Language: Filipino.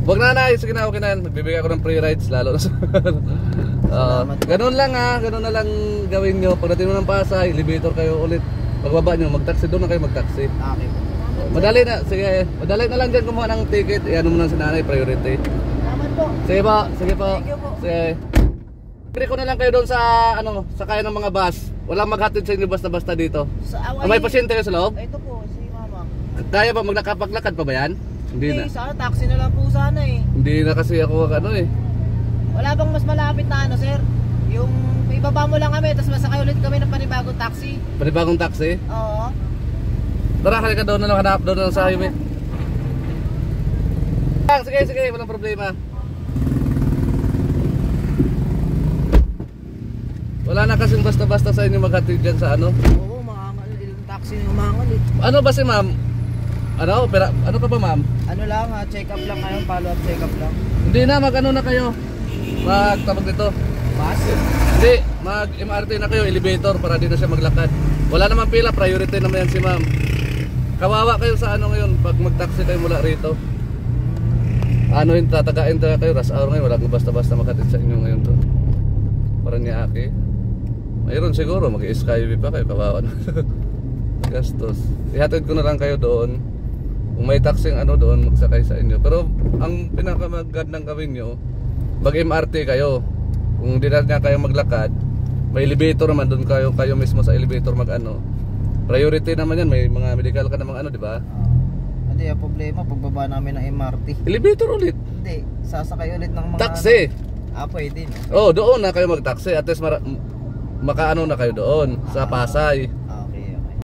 Wag na nay, sige na, okay na yan. Magbibigay ako ng free rides lalo na sa ganun lang ha, ganun na lang gawin nyo. Pagdating mo ng Pasay, elevator kayo ulit. Pagbaba nyo, mag-taxi doon na kayo mag-taxi. Okay po. Madali na, sige. Madali na lang dyan kumuha ng ticket. Iyan mo na si nanay, priority. Salamat po. Sige po, sige po. Thank you po. Sige. Pili ko na lang kayo doon sa ano, sa kaya ng mga bus. Walang maghatid sa inyo basta-basta dito. May pasyente kayo sa loob? Ito po, si mama. Kaya ba maglakad pa ba yan? Hindi na. Sana, taxi na lang po sana eh. Hindi na kasi ako ano eh. Wala bang mas malapit na ano, sir? Yung ibaba mo lang kami, tapos masakay ulit kami ng panibagong taxi. Panibagong taxi? Oo. Tara, halika doon na lang, hanap doon na lang sa highway. Sige, sige, walang problema. Wala na kasing basta-basta sa inyo maghatid dyan sa ano? Oo, maangal. Yung taxi na umangal eh. Ano ba si ma'am? Ano? Pero, ano ka ba ma'am? Ano lang ha, check up lang kayo, follow up check up lang. Hindi na, mag-ano na kayo. Magtabag dito. Bus? Hindi, mag-MRT na kayo, elevator para dito siya maglakad. Wala naman pila, priority naman yan si ma'am. Kawawa kayo sa ano ngayon pag mag-taxi kayo mula rito. Ano yung tatagain talaga kayo, rush hour ngayon, wala kang basta-basta makatid sa inyo ngayon to. Parang niya aki. Mayroon siguro, mag-skyway pa kayo, kawawa na. Gastos. Ihatid ko na lang kayo doon. Kung may taxing ano doon, magsakay sa inyo. Pero ang pinakamagandang gawin nyo, mag-MRT kayo. Kung di na niya kayo maglakad, may elevator naman doon kayo mismo sa elevator mag-ano. Priority naman yan, may mga medical ka namang ano, di ba? Hindi, ang problema, pagbaba namin ng MRT. Elevator ulit. Hindi, sasakay ulit ng mga... Taxi. Pwede no? Oh, doon na kayo mag-taxi. At least makaano na kayo doon sa Pasay.